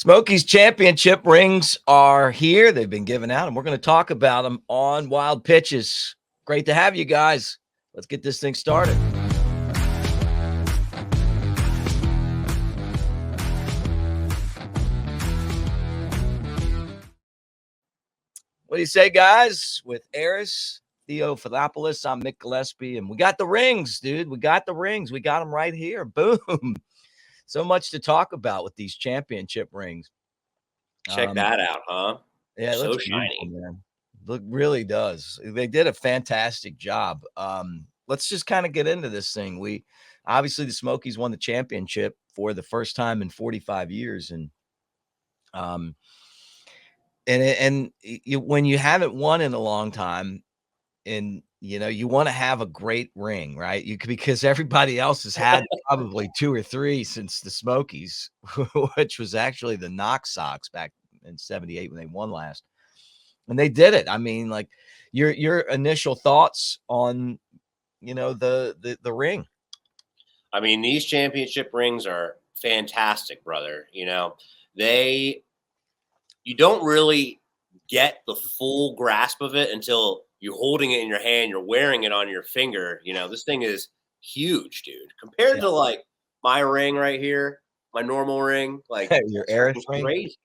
Smokies championship rings are here. They've been given out, and we're going to talk about them on Wild Pitches. Great to have you guys. Let's get this thing started. What do you say, guys? With Aris, Theo Philopoulos, I'm Mick Gillespie, and we got the rings, dude. We got the rings. We got them right here. Boom. So much to talk about with these championship rings. Check that out, huh? Yeah, it So looks shiny. beautiful, man. Look, really does. They did a fantastic job. Let's just kind of get into this thing. We obviously the Smokies won the championship for the first time in 45 years, and um, when you haven't won in a long time, and you want to have a great ring, right? Because everybody else has had probably two or three since the Smokies, which was actually the Knox Sox back in '78 when they won last. And they did it. I mean, like your initial thoughts on, the ring. I mean, these championship rings are fantastic, brother. You don't really get the full grasp of it until you're holding it in your hand, you're wearing it on your finger. This thing is huge, dude. Compared to like my ring right here, my normal ring, like Your Aris ring. Crazy,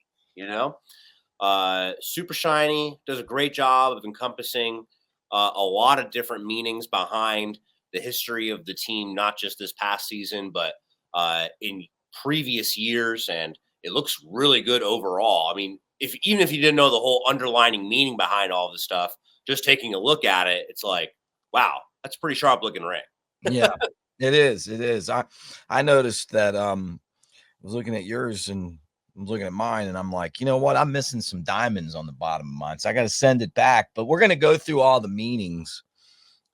super shiny, does a great job of encompassing a lot of different meanings behind the history of the team, not just this past season, but in previous years. And it looks really good overall. I mean, even if you didn't know the whole underlining meaning behind all this stuff, just taking a look at it, it's like, wow, that's a pretty sharp looking ring. Yeah, it is. It is. I noticed that I was looking at yours and I'm looking at mine, and I'm like, you know what? I'm missing some diamonds on the bottom of mine. So I got to send it back. But we're going to go through all the meanings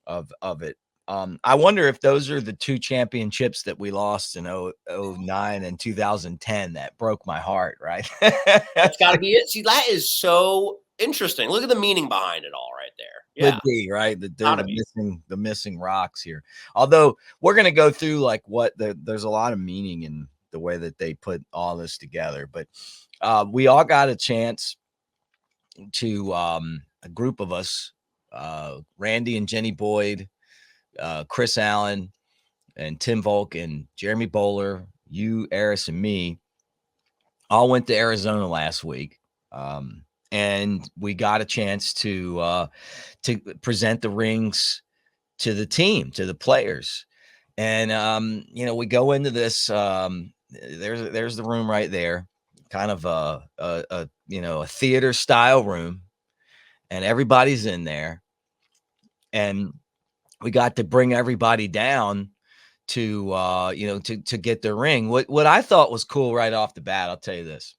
of it. I wonder if those are the two championships that we lost in 09 and 2010 that broke my heart, right? That's got to be it. See, that is so interesting. Look at the meaning behind it all right there. Yeah. Could be, right? They're the missing rocks here. Although we're going to go through like there's a lot of meaning in the way that they put all this together. But we all got a chance to a group of us, Randy and Jenny Boyd, Chris Allen and Tim Volk and Jeremy Bowler, you, Aris, and me all went to Arizona last week. And we got a chance to present the rings to the team, to the players. And, we go into this, there's the room right there, kind of a theater style room, and everybody's in there. And we got to bring everybody down to get their ring. What I thought was cool right off the bat, I'll tell you this.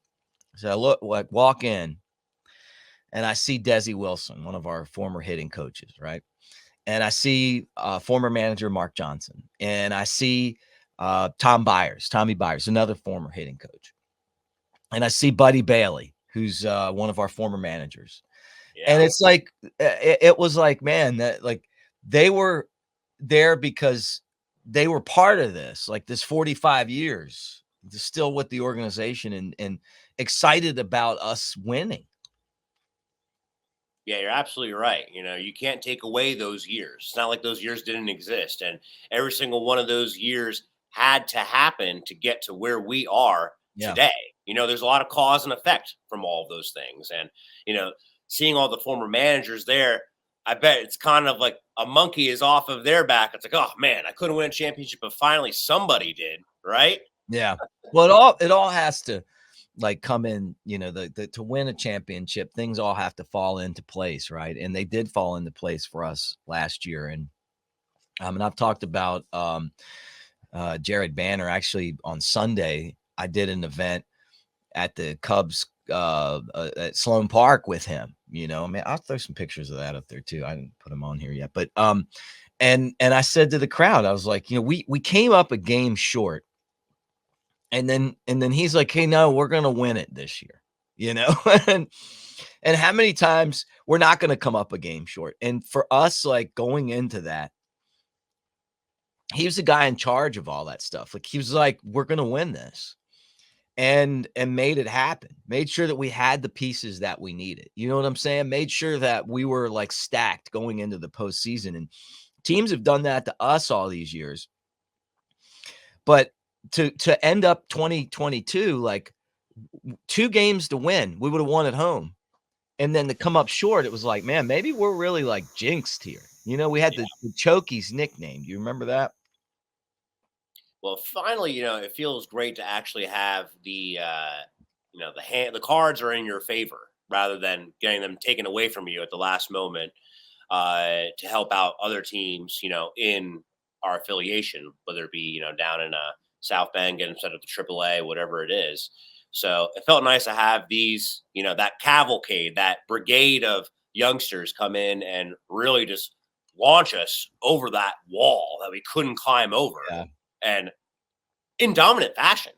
So I walk in and I see Desi Wilson, one of our former hitting coaches, right? And I see former manager Mark Johnson, and I see Tommy Byers, another former hitting coach. And I see Buddy Bailey, who's one of our former managers. Yeah. And it's like, it was like, man, that like they were there because they were part of this, like this 45 years, still with the organization and excited about us winning. Yeah, you're absolutely right. You can't take away those years. It's not like those years didn't exist. And every single one of those years had to happen to get to where we are today. There's a lot of cause and effect from all of those things. And, seeing all the former managers there, I bet it's kind of like a monkey is off of their back. It's like, oh man, I couldn't win a championship, but finally somebody did, right? Yeah. Well, it all has to like come in, to win a championship, things all have to fall into place, right? And they did fall into place for us last year. And I've talked about Jared Banner. Actually, on Sunday, I did an event at the Cubs at Sloan Park with him. I'll throw some pictures of that up there too. I didn't put them on here yet, but and I said to the crowd, I was like, we came up a game short, and then he's like, hey, no, we're gonna win it this year, and how many times we're not gonna come up a game short, and for us, like going into that, he was the guy in charge of all that stuff. Like he was like, we're gonna win this. and made it happen. Made sure that we had the pieces that we needed. You know what I'm saying? Made sure that we were like stacked going into the postseason. And teams have done that to us all these years. But to end up 2022, like 2 games to win, we would have won at home. And then to come up short, it was like, man, maybe we're really like jinxed here. You know, we had the Chokies nickname. Do you remember that? Well, finally, it feels great to actually have the cards are in your favor rather than getting them taken away from you at the last moment to help out other teams, in our affiliation, whether it be, down in South Bend, getting set up to AAA, whatever it is. So it felt nice to have these, that cavalcade, that brigade of youngsters come in and really just launch us over that wall that we couldn't climb over. Yeah. And in dominant fashion,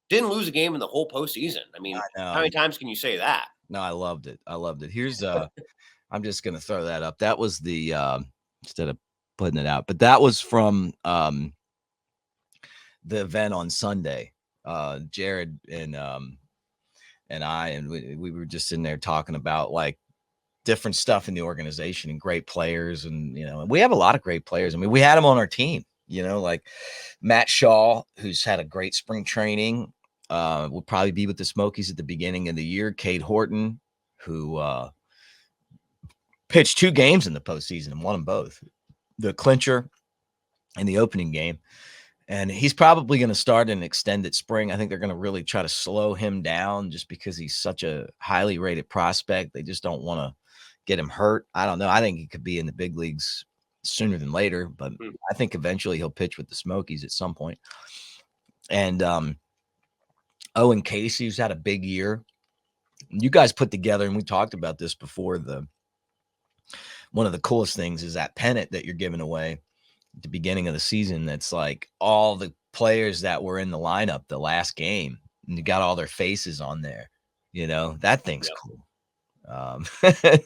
didn't lose a game in the whole postseason. I mean, how many times can you say that? No, I loved it. I loved it. Here's I'm just gonna throw that up. That was the instead of putting it out, but that was from the event on Sunday. Jared and I and we were just in there talking about like different stuff in the organization and great players, and we have a lot of great players. I mean, we had them on our team, like Matt Shaw, who's had a great spring training, will probably be with the Smokies at the beginning of the year. Cade Horton, who pitched 2 games in the postseason and won them both, the clincher and the opening game. And he's probably going to start an extended spring. I think they're going to really try to slow him down just because he's such a highly rated prospect. They just don't want to get him hurt. I don't know. I think he could be in the big leagues sooner than later, but I think eventually he'll pitch with the Smokies at some point. And Owen Casey, who's had a big year. You guys put together, and we talked about this before, one of the coolest things is that pennant that you're giving away at the beginning of the season. That's like all the players that were in the lineup the last game, and you got all their faces on there. That thing's cool.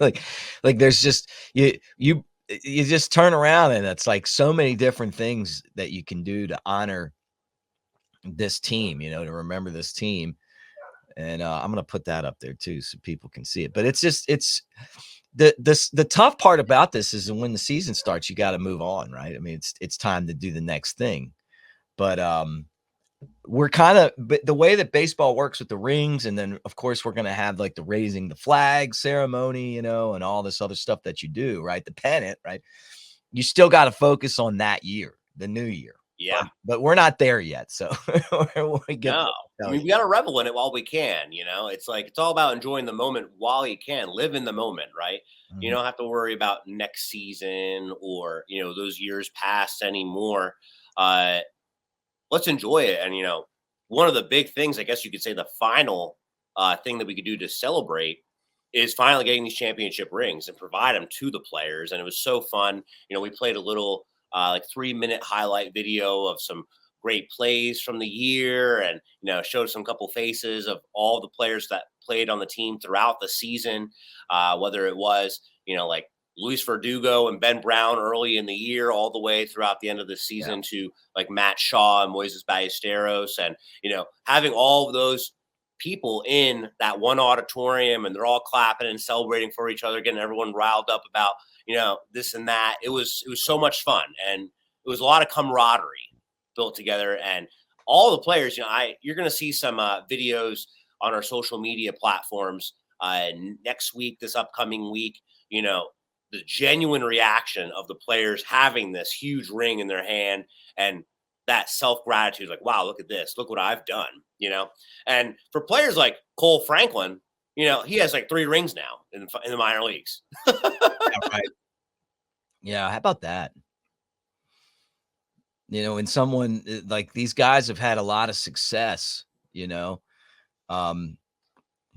Like there's just you just turn around and it's like so many different things that you can do to honor this team, to remember this team. And I'm going to put that up there too, so people can see it. But it's the tough part about this is when the season starts, you got to move on, right? I mean, it's time to do the next thing. But we're kind of, but the way that baseball works with the rings, and then of course we're going to have like the raising the flag ceremony, and all this other stuff that you do, right? The pennant, right? You still got to focus on that year, the new year. Yeah. But we're not there yet. So we got to revel in it while we can. It's like, it's all about enjoying the moment while you can. Live in the moment, right? Mm-hmm. You don't have to worry about next season or, those years past anymore. Let's enjoy it. And, one of the big things, I guess you could say the final thing that we could do to celebrate is finally getting these championship rings and provide them to the players. And it was so fun. We played a little 3-minute highlight video of some great plays from the year, and showed some couple faces of all the players that played on the team throughout the season, whether it was like Luis Verdugo and Ben Brown early in the year, all the way throughout the end of the season to like Matt Shaw and Moises Ballesteros, and having all of those people in that one auditorium, and they're all clapping and celebrating for each other, getting everyone riled up about this and that. It was so much fun, and it was a lot of camaraderie built together. And all the players, you're going to see some videos on our social media platforms next week, this upcoming week. The genuine reaction of the players having this huge ring in their hand, and that self-gratitude, like, wow, look at this, look what I've done, and for players like Cole Franklin, he has like 3 rings now in the minor leagues. Right. Yeah. How about that? And someone like these guys have had a lot of success,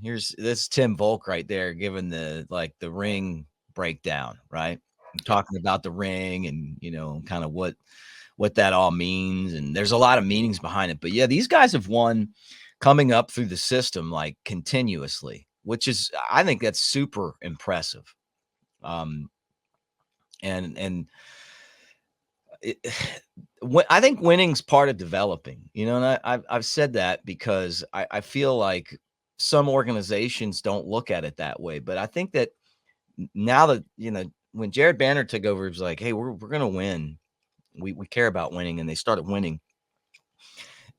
here's this Tim Volk right there giving the ring breakdown, right? Talking about the ring and, kind of what that all means. And there's a lot of meanings behind it. But yeah, these guys have won coming up through the system like continuously, which is, I think that's super impressive. And it, I think winning's part of developing, and I've said that because I feel like some organizations don't look at it that way. But I think that now that, when Jared Banner took over, it was like, hey, we're going to win. We care about winning. And they started winning.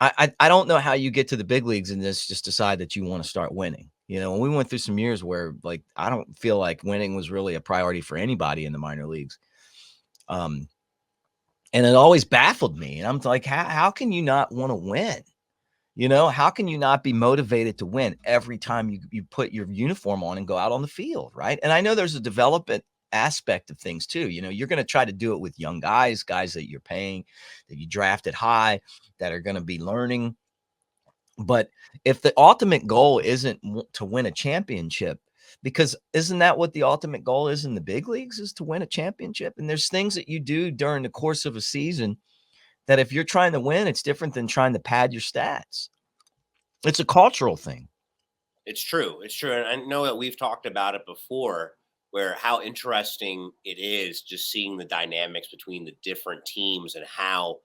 I don't know how you get to the big leagues and just decide that you want to start winning. And we went through some years where, like, I don't feel like winning was really a priority for anybody in the minor leagues. And it always baffled me. And I'm like, how can you not want to win? How can you not be motivated to win every time you put your uniform on and go out on the field, right? And I know there's a development aspect of things too. You're going to try to do it with young guys that you're paying, that you drafted high, that are going to be learning. But if the ultimate goal isn't to win a championship, because isn't that what the ultimate goal is in the big leagues, is to win a championship? And there's things that you do during the course of a season that if you're trying to win, it's different than trying to pad your stats. It's a cultural thing. It's true. It's true. And I know that we've talked about it before, where how interesting it is just seeing the dynamics between the different teams and how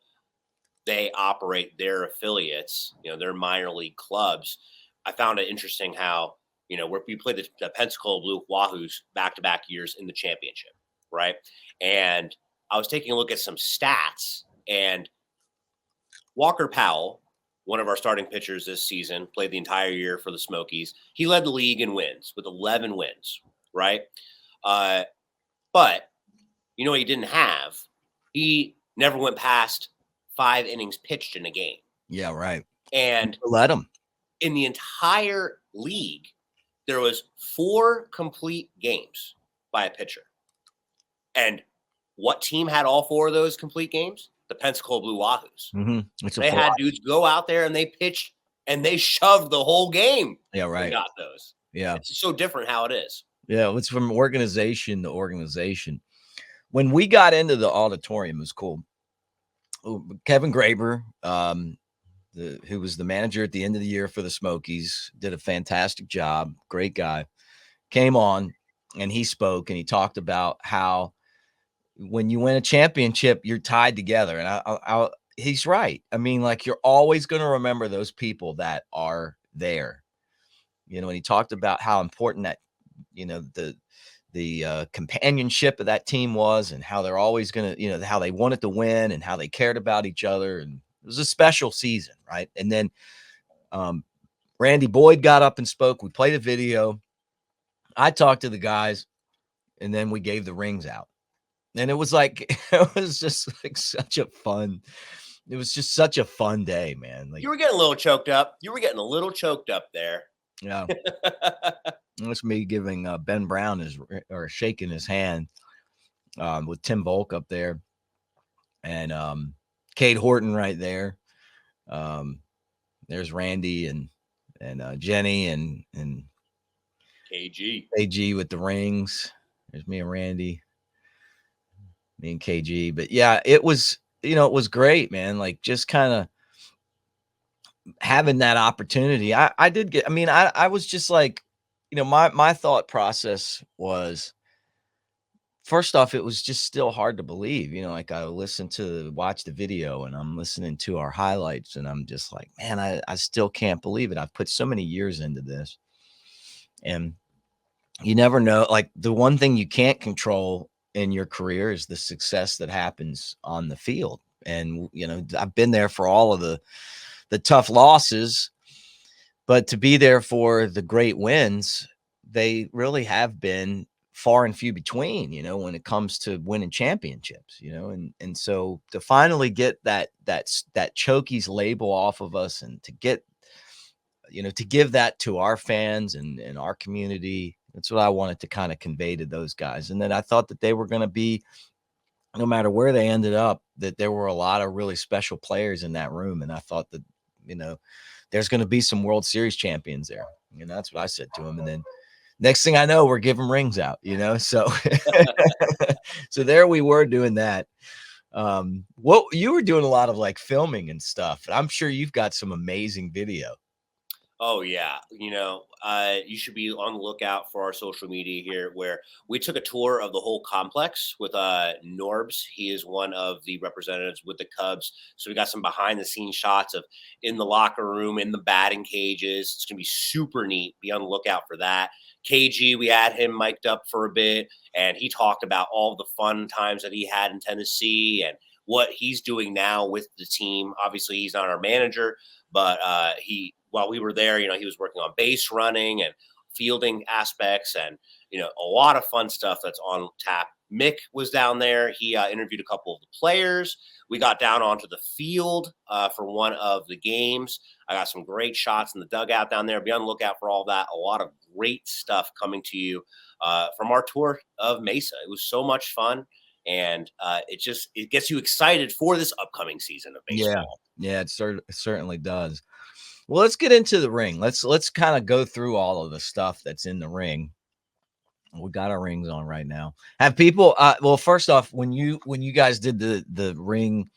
they operate their affiliates, their minor league clubs. I found it interesting how, we played the Pensacola Blue Wahoos back-to-back years in the championship, right? And I was taking a look at some stats, and Walker Powell, one of our starting pitchers this season, played the entire year for the Smokies. He led the league in wins with 11 wins, right? But you know what he didn't have? He never went past 5 innings pitched in a game. Yeah, right. And let him. In the entire league, there was 4 complete games by a pitcher. And what team had all 4 of those complete games? The Pensacola Blue Wahoos. Mm-hmm. They had dudes go out there and they pitched and they shoved the whole game. Yeah, right. They got those. Yeah. It's so different how it is. Yeah, it's from organization to organization. When we got into the auditorium, it was cool. Kevin Graber, who was the manager at the end of the year for the Smokies, did a fantastic job. Great guy. Came on and he spoke and he talked about how when you win a championship, you're tied together. And he's right. I mean, like, you're always going to remember those people that are there. And he talked about how important that, the companionship of that team was, and how they're always going to, how they wanted to win and how they cared about each other. And it was a special season, right? And then Randy Boyd got up and spoke. We played a video. I talked to the guys, and then we gave the rings out. And it was like, it was just like it was just such a fun day, man. Like, you were getting a little choked up. You were getting a little choked up there. Yeah. That's me giving Ben Brown shaking his hand with Tim Volk up there, and Cade Horton right there. There's Randy and Jenny and KG with the rings. There's me and Randy, me and KG. But yeah, it was great, man. Like, just kind of having that opportunity. I was just like, my thought process was, first off, it was just still hard to believe, like, I watch the video and I'm listening to our highlights and I'm just like, man, I still can't believe it. I've put so many years into this, and you never know. Like, the one thing you can't control in your career is the success that happens on the field. And, I've been there for all of the tough losses, but to be there for the great wins, they really have been far and few between, when it comes to winning championships, and so to finally get that Chokies label off of us, and to get, to give that to our fans and our community, that's what I wanted to kind of convey to those guys. And then I thought that they were going to be, no matter where they ended up, that there were a lot of really special players in that room. And I thought that, there's going to be some World Series champions there. That's what I said to him. And then next thing I know, we're giving rings out, so, so there we were doing that. What you were doing a lot of, like, filming and stuff. I'm sure you've got some amazing video. Oh yeah, you should be on the lookout for our social media here, where we took a tour of the whole complex with Norbs. He is one of the representatives with the Cubs, so we got some behind the scenes shots of in the locker room, in the batting cages. It's gonna be super neat. Be on the lookout for that. KG, we had him mic'd up for a bit, and he talked about all the fun times that he had in Tennessee and what he's doing now with the team. Obviously, he's not our manager, but he while we were there, he was working on base running and fielding aspects, and a lot of fun stuff that's on tap. Mick was down there. He interviewed a couple of the players. We got down onto the field for one of the games. I got some great shots in the dugout down there. Be on the lookout for all that. A lot of great stuff coming to you from our tour of Mesa. It was so much fun, and it gets you excited for this upcoming season of Yeah, baseball. yeah, it certainly does. Well, let's get into the ring. Let's kind of go through all of the stuff that's in the ring. We got our rings on right now. Have people well, first off, when you guys did the ring,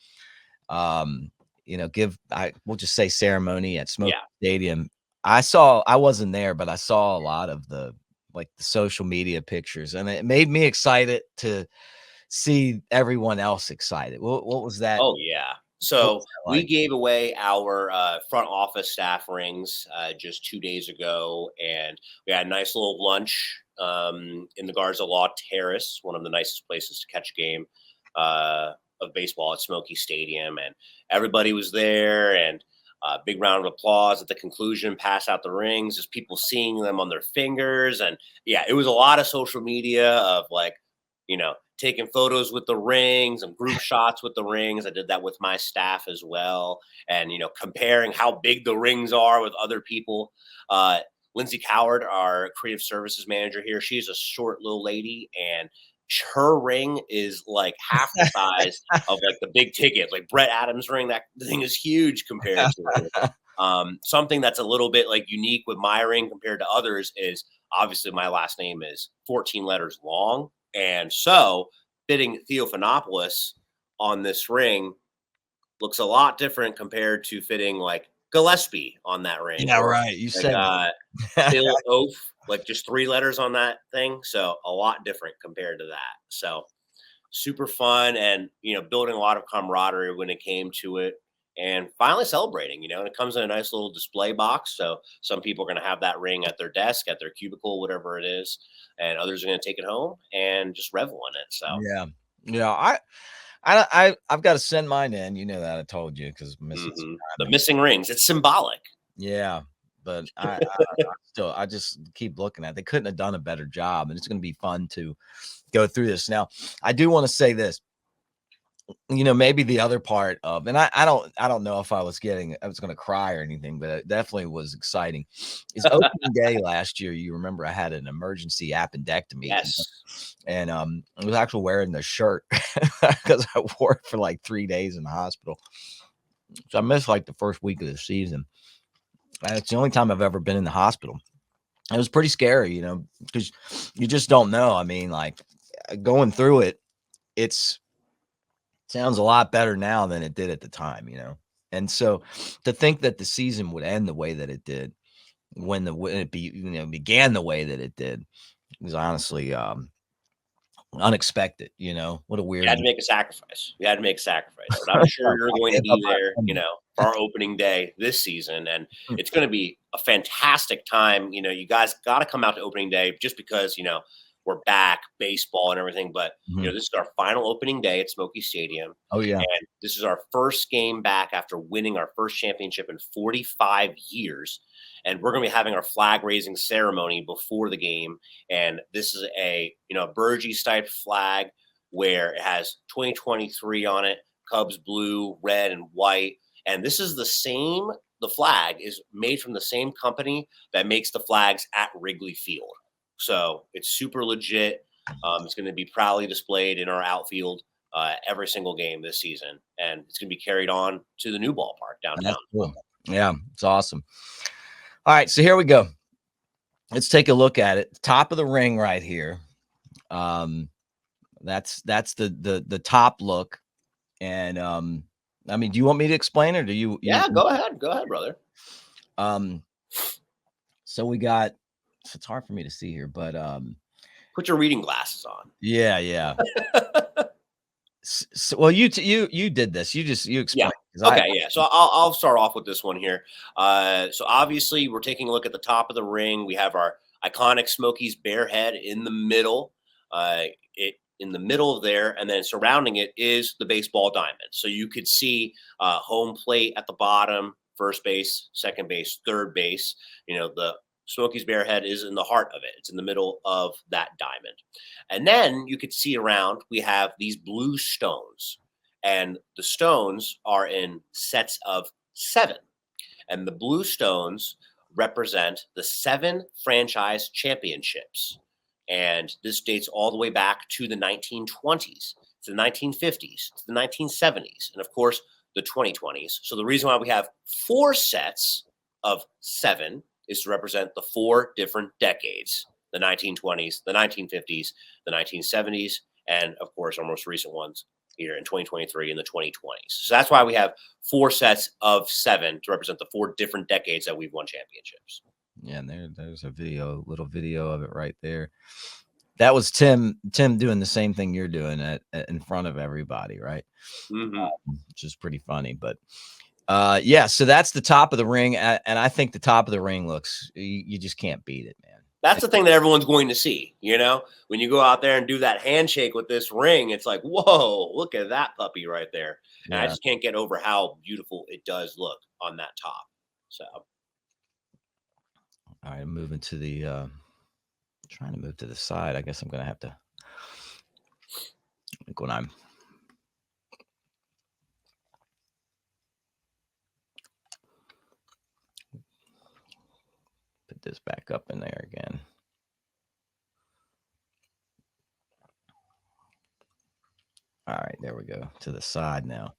um, we'll just say ceremony at Smoke Yeah. Stadium. I wasn't there, but I saw a lot of the social media pictures, and it made me excited to see everyone else excited. What was that? Oh, yeah. What So was that we like? gave away our front office staff rings just 2 days ago, and we had a nice little lunch in the Garza Law Terrace, one of the nicest places to catch a game of baseball at Smoky Stadium. And everybody was there, and a big round of applause at the conclusion, pass out the rings, just people seeing them on their fingers. And yeah, it was a lot of social media of taking photos with the rings and group shots with the rings. I did that with my staff as well. And, comparing how big the rings are with other people. Lindsay Coward, our creative services manager here, she's a short little lady, and her ring is like half the size of like the big ticket, like Brett Adams' ring. That thing is huge compared to her. Something that's a little bit like unique with my ring compared to others is obviously my last name is 14 letters long. And so fitting Theophanopoulos on this ring looks a lot different compared to fitting like Gillespie on that ring, Yeah, or right. You like said that. Bill Oaf, like just 3 letters on that thing. So a lot different compared to that. So super fun, and building a lot of camaraderie when it came to it, and finally celebrating, and it comes in a nice little display box, so some people are going to have that ring at their desk, at their cubicle, whatever it is, and others are going to take it home and just revel in it. So Yeah. Yeah, I've gotta send mine in, you know that, I told you, 'cause I'm missing some the time in. missing rings, it's symbolic. Yeah, but I just keep looking at it. They couldn't have done a better job, and it's gonna be fun to go through this. Now, I do wanna say this, maybe the other part of, and I don't know if I was gonna cry or anything, but it definitely was exciting, is opening day last year. You remember I had an emergency appendectomy, Yes. and, I was actually wearing the shirt because I wore it for, like, 3 days in the hospital. So I missed, like, the first week of the season, and it's the only time I've ever been in the hospital. It was pretty scary, because you just don't know. I mean, like, going through it, it's sounds a lot better now than it did at the time. And so to think that the season would end the way that it did when it began the way that it did was honestly, unexpected. What a You weird. had to make a sacrifice. You had to make a sacrifice, but I'm sure you're I going to gave up be my there, opinion. for our opening day this season, and it's going to be a fantastic time. You guys got to come out to opening day just because we're back, baseball and everything. But Mhm. this is our final opening day at Smoky Stadium, Oh, yeah. and this is our first game back after winning our first championship in 45 years. And we're going to be having our flag raising ceremony before the game, and this is a Burgess type flag where it has 2023 on it, Cubs blue, red, and white. And this is the flag is made from the same company that makes the flags at Wrigley Field. So it's super legit. It's going to be proudly displayed in our outfield every single game this season. And it's going to be carried on to the new ballpark downtown. That's cool. Yeah, it's awesome. All right, so here we go. Let's take a look at it. Top of the ring right here. Um, that's the top look. And I mean, do you want me to explain, or do you Yeah, go ahead. Go ahead, brother. um So we got. So it's hard for me to see here, but Put your reading glasses on. yeah. Well, you did this. You Yeah. explained because I Okay. Yeah. So I'll start off with this one here. So obviously we're taking a look at the top of the ring. We have our iconic Smokies bear head in the middle. It in the middle of there, and then surrounding it is the baseball diamond. So you could see home plate at the bottom, first base, second base, third base. The Smokies bear head is in the heart of it. It's in the middle of that diamond. And then you could see around, we have these blue stones. And the stones are in sets of 7. And the blue stones represent the 7 franchise championships. And this dates all the way back to the 1920s, to the 1950s, to the 1970s, and of course, the 2020s. So the reason why we have 4 sets of 7 is to represent the 4 different decades: the 1920s, the 1950s, the 1970s, and of course, our most recent ones here in 2023 and the 2020s. So that's why we have 4 sets of 7 to represent the 4 different decades that we've won championships. Yeah, and there's a little video of it right there. That was Tim doing the same thing you're doing in front of everybody, right? Which is pretty funny, but yeah, so that's the top of the ring, and I think the top of the ring looks, you just can't beat it, man. That's the thing that everyone's going to see, when you go out there and do that handshake with this ring, it's like, whoa, look at that puppy right there. And I just can't get over how beautiful it does look on that top. So, all right, I'm moving to the trying to move to the side. I guess I'm gonna have to, like, when I'm put this back up in there again. All right, there we go, to the side now.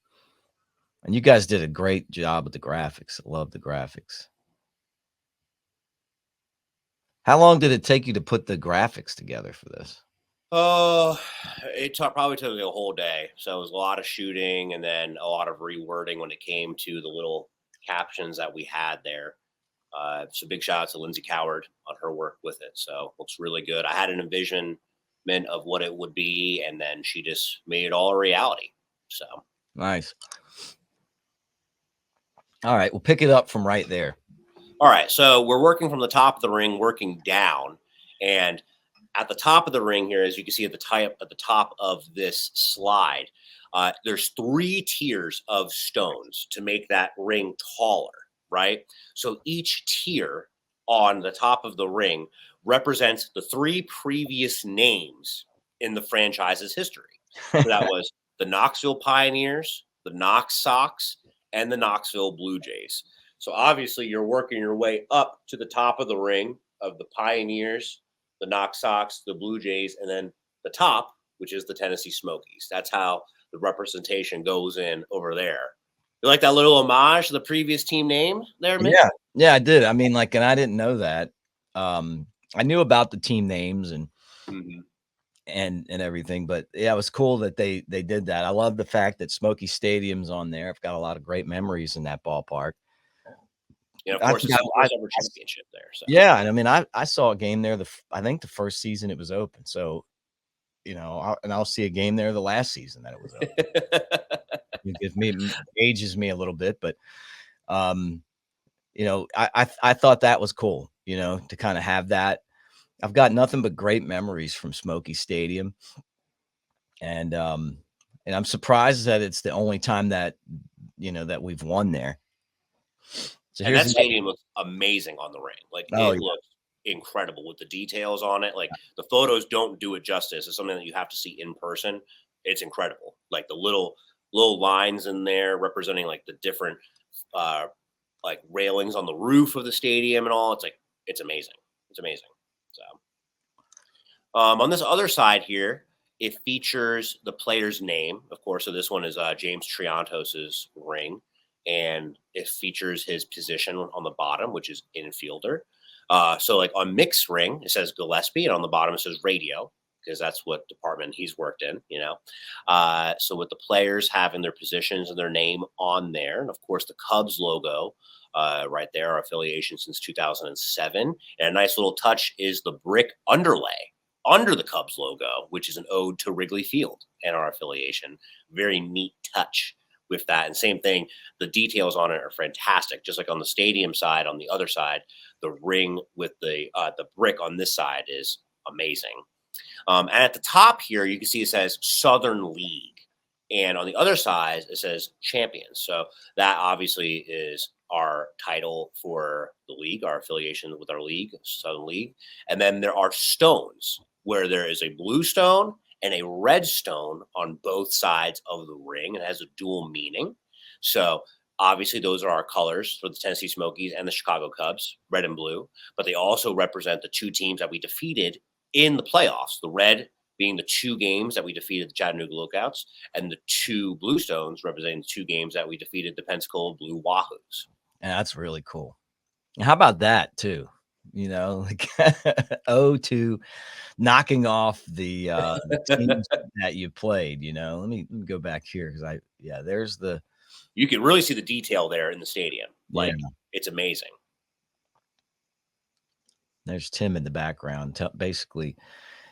And you guys did a great job with the graphics. I love the graphics. How long did it take you to put the graphics together for this? it probably took me a whole day. So it was a lot of shooting and then a lot of rewording when it came to the little captions that we had there. So big shout out to Lindsay Coward on her work with it. So looks really good. I had an envisionment of what it would be, and then she just made it all a reality. So nice. All right, we'll pick it up from right there. All right, so we're working from the top of the ring, working down, and at the top of the ring here, as you can see at the top of this slide, there's 3 tiers of stones to make that ring taller, right? So each tier on the top of the ring represents the 3 previous names in the franchise's history. So that was the Knoxville Pioneers, the Knox Sox, and the Knoxville Blue Jays. So obviously you're working your way up to the top of the ring of the Pioneers, the Knox Sox, the Blue Jays, and then the top, which is the Tennessee Smokies. That's how the representation goes in over there. You like that little homage to the previous team name there, Mick? Yeah, I did. I mean, like, and I didn't know that. I knew about the team names and everything, but yeah, it was cool that they did that. I love the fact that Smoky Stadium's on there. I've got a lot of great memories in that ballpark. Yeah, of course, it's the first ever championship there. So. Yeah, and I mean, I saw a game there. I think the first season it was open. So, I'll see a game there the last season that it was open. It ages me a little bit, but I thought that was cool. To kind of have that. I've got nothing but great memories from Smoky Stadium, and I'm surprised that it's the only time that that we've won there. So and that stadium looks amazing on the ring. Like it looks incredible with the details on it. Like the photos don't do it justice. It's something that you have to see in person. It's incredible. Like the little lines in there representing like the different like railings on the roof of the stadium and all. It's amazing. It's amazing. So on this other side here, it features the player's name, of course. So this one is James Triantos's ring. And it features his position on the bottom, which is infielder. So like on Mick's ring, it says Gillespie, and on the bottom it says radio, because that's what department he's worked in, So with the players having their positions and their name on there, and of course the Cubs logo right there, our affiliation since 2007. And a nice little touch is the brick underlay under the Cubs logo, which is an ode to Wrigley Field and our affiliation. Very neat touch with that. And same thing, the details on it are fantastic. Just like on the stadium side, on the other side, the ring with the brick on this side is amazing. And at the top here, you can see it says Southern League. And on the other side, it says Champions. So that obviously is our title for the league, our affiliation with our league, Southern League. And then there are stones where there is a blue stone and a red stone on both sides of the ring. It has a dual meaning. So obviously those are our colors for the Tennessee Smokies and the Chicago Cubs, red and blue. But they also represent the two teams that we defeated in the playoffs. The red being the 2 games that we defeated the Chattanooga Lookouts, and the 2 blue stones representing the 2 games that we defeated the Pensacola Blue Wahoos. And that's really cool. How about that too? You know, like to knocking off the teams that you played. You know, let me go back here because there's the. You can really see the detail there in the stadium. Like it's amazing. There's Tim in the background. Basically,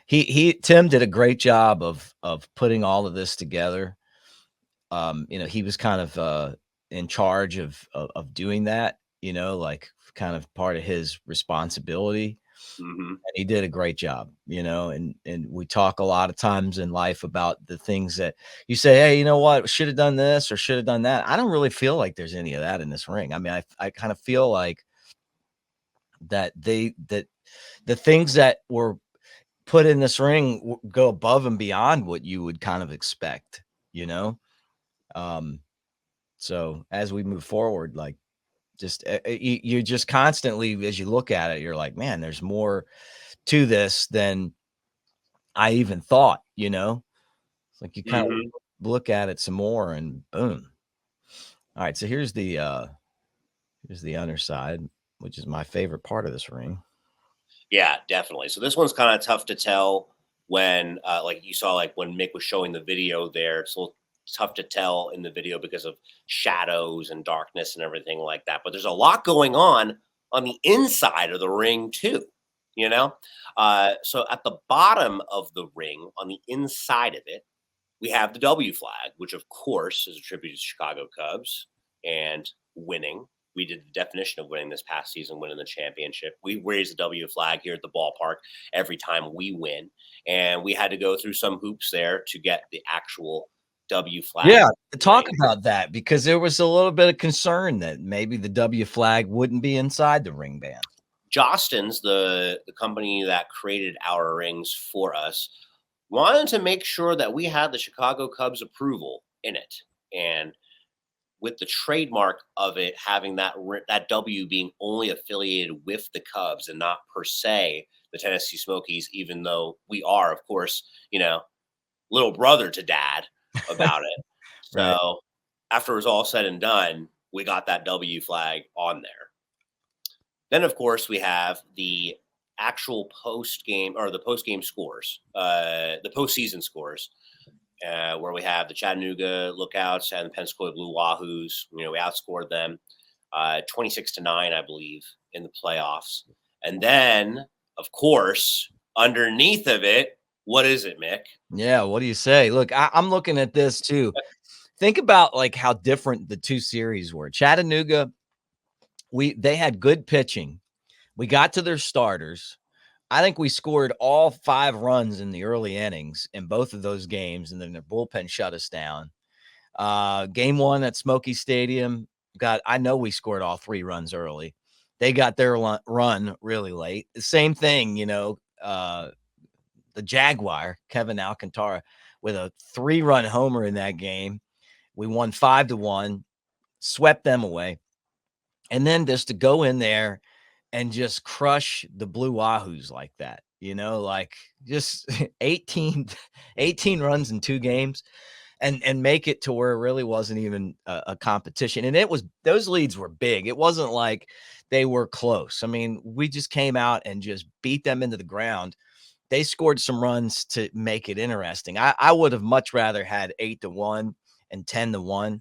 Tim did a great job of putting all of this together. You know, he was kind of in charge of doing that. You know, like kind of part of his responsibility. Mm-hmm. And he did a great job, you know, and we talk a lot of times in life about the things that you say, hey, you know what, should have done this or should have done that. I don't really feel like there's any of that in this ring. I mean, I kind of feel like that the things that were put in this ring go above and beyond what you would kind of expect, you know? So as we move forward, like, just you're just constantly, as you look at it, you're like, man, there's more to this than I even thought, you know. It's like you kind of look at it some more and boom. All right, so here's the underside, which is my favorite part of this ring. Yeah, definitely. So this one's kind of tough to tell when like you saw, like when Mick was showing the video there. It's a little tough to tell in the video because of shadows and darkness and everything like that. But there's a lot going on the inside of the ring too, you know? So at the bottom of the ring, on the inside of it, we have the W flag, which of course is a tribute to Chicago Cubs and winning. We did the definition of winning this past season, winning the championship. We raise the W flag here at the ballpark every time we win. And we had to go through some hoops there to get the actual W flag. Yeah, talk about that, because there was a little bit of concern that maybe the W flag wouldn't be inside the ring band. Jostens, the company that created our rings for us, wanted to make sure that we had the Chicago Cubs approval in it. And with the trademark of it having that W being only affiliated with the Cubs and not per se the Tennessee Smokies, even though we are, of course, you know, little brother to Dad about it. So right. After it was all said and done, we got that W flag on there. Then, of course, we have the actual post-game scores, the postseason scores, where we have the Chattanooga Lookouts and the Pensacola Blue Wahoos. You know, we outscored them 26-9, I believe, in the playoffs. And then, of course, underneath of it, what is it, Mick? Yeah, what do you say? Look, I'm looking at this too. Think about like how different the two series were. Chattanooga, they had good pitching. We got to their starters. I think we scored all 5 runs in the early innings in both of those games, and then their bullpen shut us down. Game 1 at Smoky Stadium, I know we scored all 3 runs early. They got their run really late. The same thing, you know, the Jaguar, Kevin Alcantara, with a 3-run homer in that game. We won 5-1, swept them away. And then just to go in there and just crush the Blue Wahoos like that, you know, like just 18 runs in 2 games and make it to where it really wasn't even a competition. And those leads were big. It wasn't like they were close. I mean, we just came out and just beat them into the ground. They scored some runs to make it interesting. I would have much rather had 8-1 and 10-1,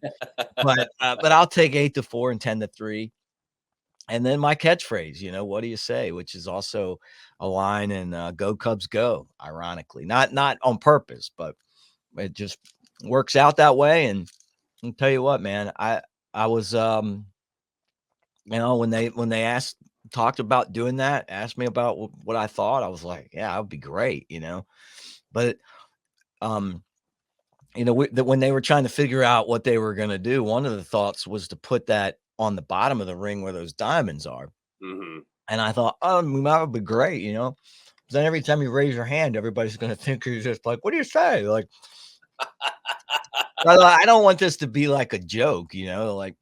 but I'll take 8-4 and 10-3. And then my catchphrase, what do you say? Which is also a line in Go Cubs Go, ironically. Not on purpose, but it just works out that way. And I'll tell you what, man, I was when they talked about doing that, asked me about what I thought, I was like, yeah, that would be great. But um when they were trying to figure out what they were going to do, one of the thoughts was to put that on the bottom of the ring where those diamonds are. Mhm. And I thought, oh, that would be great. Then every time you raise your hand, everybody's going to think you're just like, what do you say? Like, I don't want this to be like a joke. Like,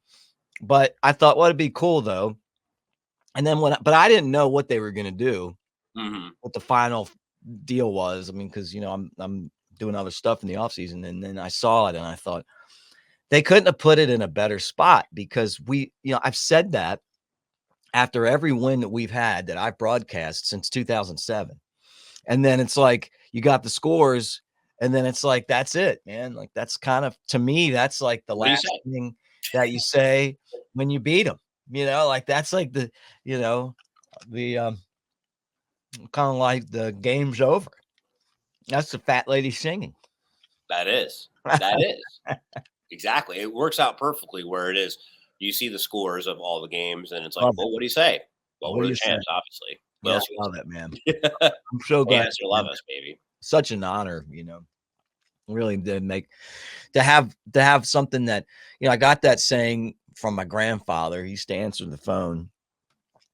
but I thought, well, it'd be cool though. And then but I didn't know what they were going to do, Mhm. what the final deal was. I mean, because, I'm doing other stuff in the off season. And then I saw it and I thought, they couldn't have put it in a better spot because I've said that after every win that we've had that I've broadcast since 2007. And then it's like you got the scores, and then it's like, that's it, man. Like, that's kind of, to me, that's like the What do you last say? thing that you say when you beat them. Like that's like the kind of like the game's over. That's the fat lady singing. That is. That is. Exactly. It works out perfectly where it is. You see the scores of all the games, and it's like, Love it. well, what do you say? Well, What we're do the you say? champs, obviously. What Yeah, else I you love it, man. gonna say? I'm so glad, Fans, you love man. us, baby. Such an honor. Really did make to have something that, I got that saying from my grandfather. He used to answer the phone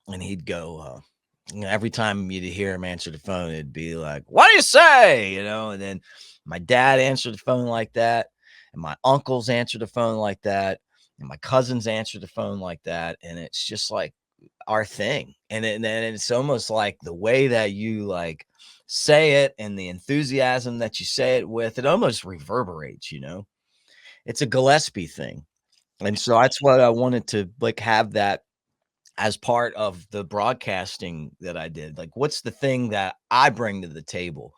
and he'd go, every time you'd hear him answer the phone, it'd be like, what do you say? And then my dad answered the phone like that, and my uncles answered the phone like that, and my cousins answered the phone like that. And it's just like our thing. And then it's almost like the way that you like say it and the enthusiasm that you say it with, it almost reverberates. It's a Gillespie thing. And so that's what I wanted to like have that as part of the broadcasting that I did. Like, what's the thing that I bring to the table?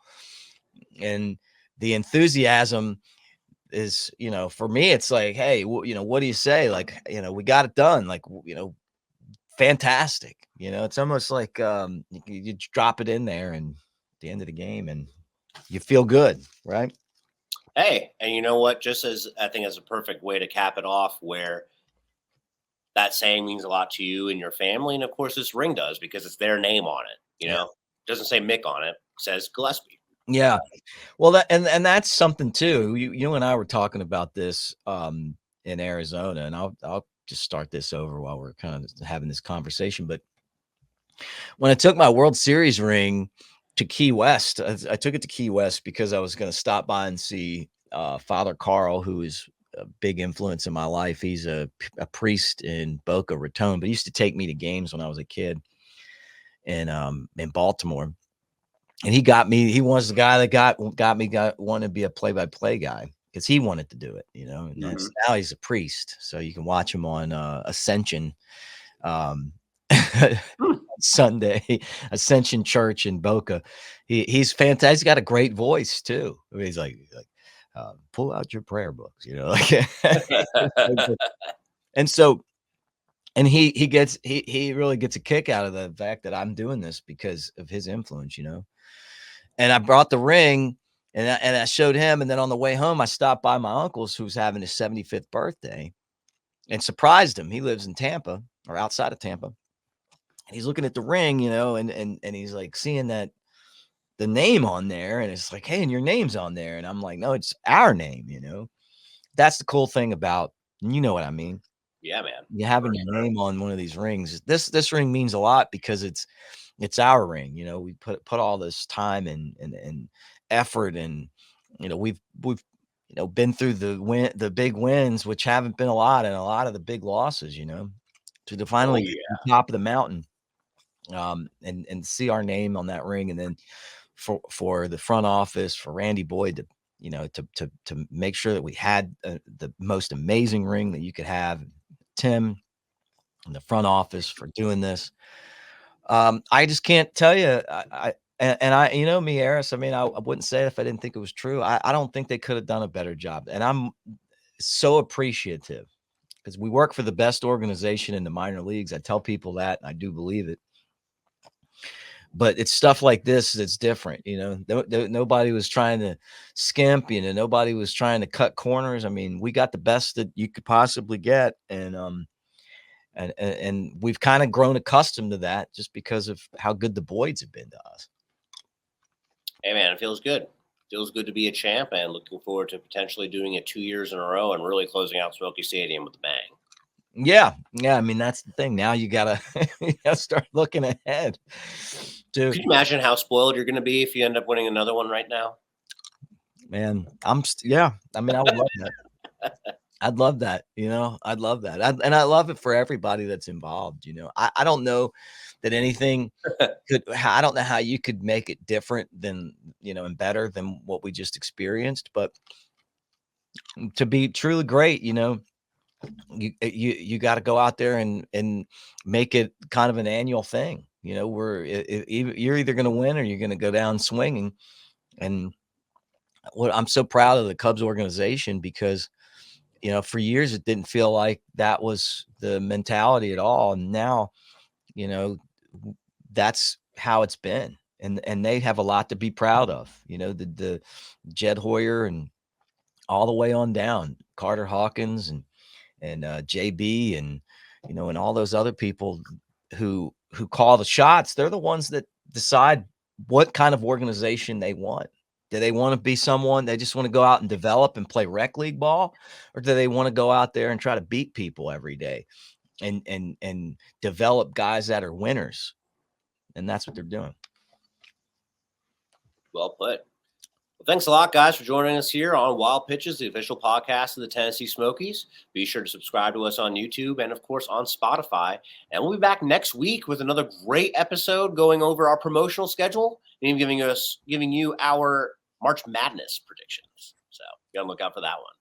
And the enthusiasm is, for me, it's like, hey, what do you say? Like, we got it done. Like, fantastic. It's almost like you just drop it in there and at the end of the game and you feel good, right? Hey, and you know what? Just as I think as a perfect way to cap it off, where that saying means a lot to you and your family, and of course this ring does because it's their name on it. Yeah. It doesn't say Mick on it; it says Gillespie. Yeah. Well, and that's something too. You and I were talking about this in Arizona, and I'll just start this over while we're kind of having this conversation. But when I took my World Series ring to Key West, I took it to Key West because I was going to stop by and see Father Carl, who is a big influence in my life. He's a priest in Boca Raton, but he used to take me to games when I was a kid in Baltimore. And he was the guy that wanted to be a play-by-play guy because he wanted to do it. And Hmm. now he's a priest. So you can watch him on Ascension um Sunday, Ascension Church in Boca. He's fantastic. He's got a great voice too. I mean, he's like pull out your prayer books. Like and so and he really gets a kick out of the fact that I'm doing this because of his influence. And I brought the ring and I showed him. And then on the way home, I stopped by my uncle's who's having his 75th birthday and surprised him. He lives in Tampa or outside of Tampa. And he's looking at the ring, and he's like seeing that the name on there. And it's like, hey, and your name's on there. And I'm like, no, it's our name. That's the cool thing about, you know what I mean? Yeah, man. You having For your sure. name on one of these rings. This ring means a lot because it's our ring. We put all this time and effort, and we've been through the big wins, which haven't been a lot, and a lot of the big losses, to Oh finally get to yeah. the top of the mountain, and see our name on that ring, and then for the front office, for Randy Boyd to make sure that we had the most amazing ring that you could have. Tim in the front office for doing this. I just can't tell you. And me, Aris. I mean, I wouldn't say it if I didn't think it was true. I don't think they could have done a better job, and I'm so appreciative because we work for the best organization in the minor leagues. I tell people that, and I do believe it. But it's stuff like this that's different, you know. Nobody was trying to skimp, you know. Nobody was trying to cut corners. I mean, we got the best that you could possibly get, and we've kind of grown accustomed to that just because of how good the Boyds have been to us. Hey man, it feels good. Feels good to be a champ, and looking forward to potentially doing it 2 years in a row and really closing out Smoky Stadium with a bang. Yeah, I mean, that's the thing. Now you gotta you gotta start looking ahead. Could you imagine how spoiled you're going to be if you end up winning another one right now? Man, yeah. I mean, I would love that. I'd love that. You know, I'd love that. And I love it for everybody that's involved. You know, I don't know that anything I don't know how you could make it different than, you know, and better than what we just experienced. But to be truly great, you know, you got to go out there and make it kind of an annual thing. You know, where you're either going to win or you're going to go down swinging. And what I'm so proud of the Cubs organization, because, you know, for years it didn't feel like that was the mentality at all. And now, you know, that's how it's been. And they have a lot to be proud of. You know, the Jed Hoyer and all the way on down, Carter Hawkins and JB and, you know, and all those other people who call the shots. They're the ones that decide what kind of organization they want. Do they want to be someone they just want to go out and develop and play rec league ball, or do they want to go out there and try to beat people every day and develop guys that are winners? And that's what they're doing. Well put. Well, thanks a lot, guys, for joining us here on Wild Pitches, the official podcast of the Tennessee Smokies. Be sure to subscribe to us on YouTube and, of course, on Spotify. And we'll be back next week with another great episode going over our promotional schedule and giving you our March Madness predictions. So be on the lookout for that one.